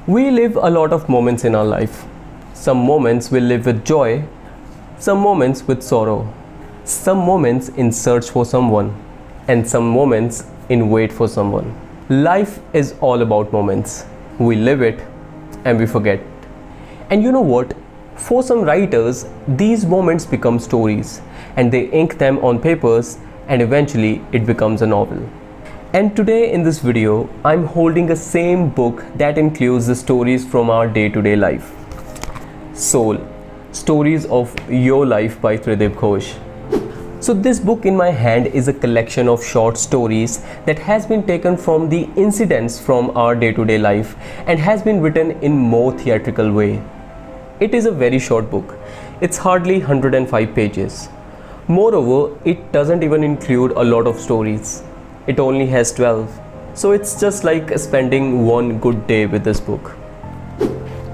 We live a lot of moments in our life. Some moments we live with joy, some moments with sorrow, some moments in search for someone, and some moments in wait for someone. Life is all about moments. We live it and we forget. And you know what? For some writers, these moments become stories and they ink them on papers and eventually it becomes a novel. And today in this video, I'm holding a same book that includes the stories from our day-to-day life. Soul, Stories of Your Life by Tridib Ghosh. So this book in my hand is a collection of short stories that has been taken from the incidents from our day-to-day life and has been written in more theatrical way. It is a very short book. It's hardly 105 pages. Moreover, it doesn't even include a lot of stories. It only has 12. So it's just like spending one good day with this book.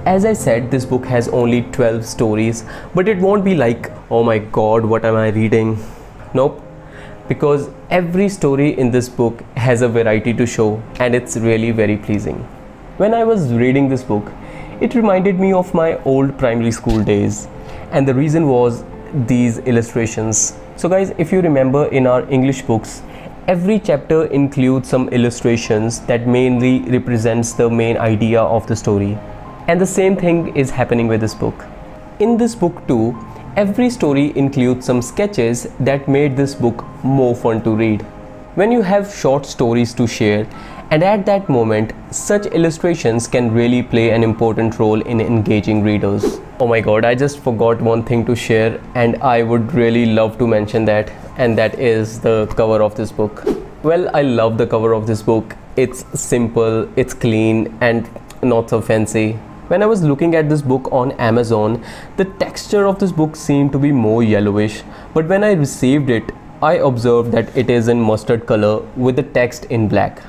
As I said, this book has only 12 stories, but it won't be like, oh my god, what am I reading? Nope, because every story in this book has a variety to show and it's really very pleasing. When I was reading this book, it reminded me of my old primary school days, and the reason was these illustrations. So guys, if you remember in our English books, every chapter includes some illustrations that mainly represents the main idea of the story. And the same thing is happening with this book. In this book too, every story includes some sketches that made this book more fun to read. When you have short stories to share, and at that moment, such illustrations can really play an important role in engaging readers. Oh my god, I just forgot one thing to share and I would really love to mention that, and that is the cover of this book. Well, I love the cover of this book. It's simple, it's clean and not so fancy. When I was looking at this book on Amazon, the texture of this book seemed to be more yellowish, but when I received it, I observed that it is in mustard color with the text in black.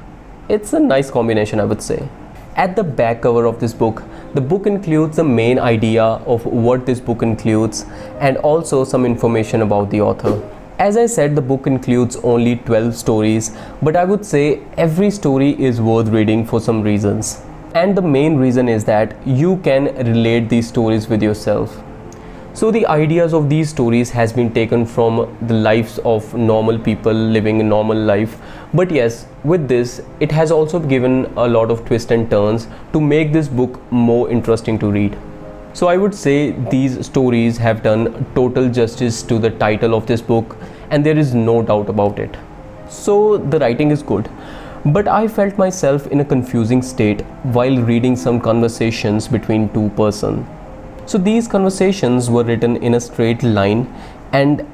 It's a nice combination, I would say. At the back cover of this book, the book includes the main idea of what this book includes and also some information about the author. As I said, the book includes only 12 stories, but I would say every story is worth reading for some reasons. And the main reason is that you can relate these stories with yourself. So the ideas of these stories has been taken from the lives of normal people living a normal life. But yes, with this, it has also given a lot of twists and turns to make this book more interesting to read. So I would say these stories have done total justice to the title of this book, and there is no doubt about it. So the writing is good, but I felt myself in a confusing state while reading some conversations between two persons. So these conversations were written in a straight line, and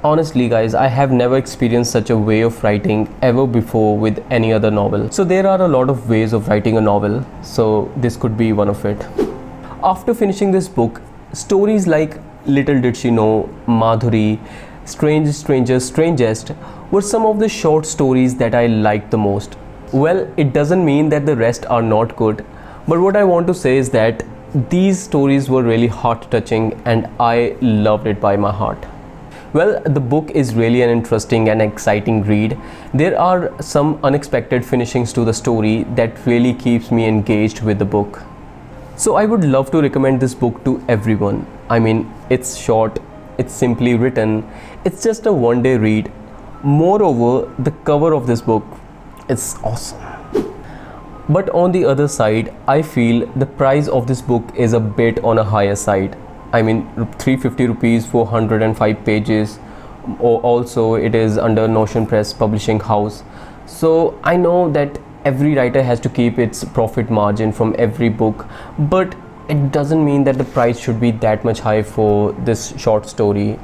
honestly guys, I have never experienced such a way of writing ever before with any other novel. So there are a lot of ways of writing a novel, so this could be one of it. After finishing this book, stories like Little Did She Know, Madhuri, Strange Stranger Strangest were some of the short stories that I liked the most. Well, it doesn't mean that the rest are not good, but what I want to say is that these stories were really heart-touching and I loved it by my heart. Well, the book is really an interesting and exciting read. There are some unexpected finishings to the story that really keeps me engaged with the book. So I would love to recommend this book to everyone. I mean, it's short, it's simply written, it's just a one-day read. Moreover, the cover of this book is awesome. But on the other side, I feel the price of this book is a bit on a higher side. I mean, 350 rupees for 105 pages. Also, it is under Notion Press Publishing House. So I know that every writer has to keep its profit margin from every book, but it doesn't mean that the price should be that much high for this short story.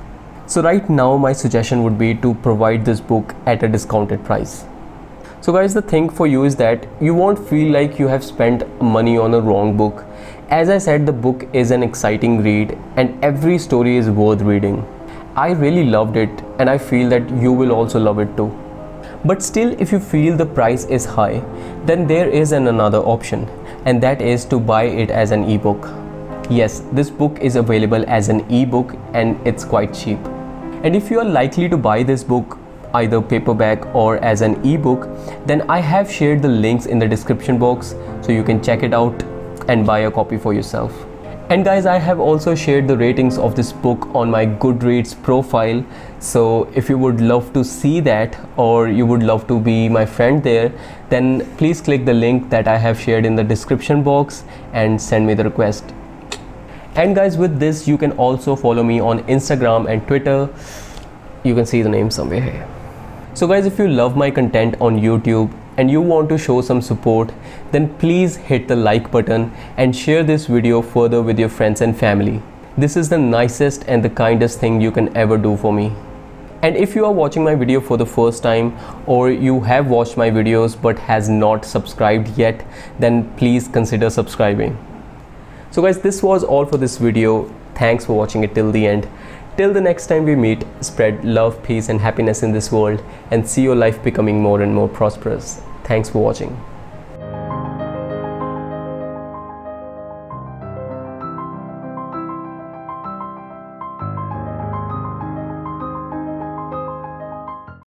So right now, my suggestion would be to provide this book at a discounted price. So guys, the thing for you is that you won't feel like you have spent money on a wrong book. As I said, the book is an exciting read and every story is worth reading. I really loved it and I feel that you will also love it too. But still, if you feel the price is high, then there is another option, and that is to buy it as an ebook. Yes, this book is available as an ebook and it's quite cheap. And if you are likely to buy this book either paperback or as an ebook, then I have shared the links in the description box so you can check it out and buy a copy for yourself. And guys, I have also shared the ratings of this book on my Goodreads profile, so if you would love to see that, or you would love to be my friend there, then please click the link that I have shared in the description box and send me the request. And guys, with this you can also follow me on Instagram and Twitter. You can see the name somewhere here. So guys, if you love my content on YouTube and you want to show some support, then please hit the like button and share this video further with your friends and family. This is the nicest and the kindest thing you can ever do for me. And if you are watching my video for the first time, or you have watched my videos but has not subscribed yet, then please consider subscribing. So guys, this was all for this video. Thanks for watching it till the end. Till the next time we meet, spread love, peace and happiness in this world, and see your life becoming more and more prosperous. Thanks for watching.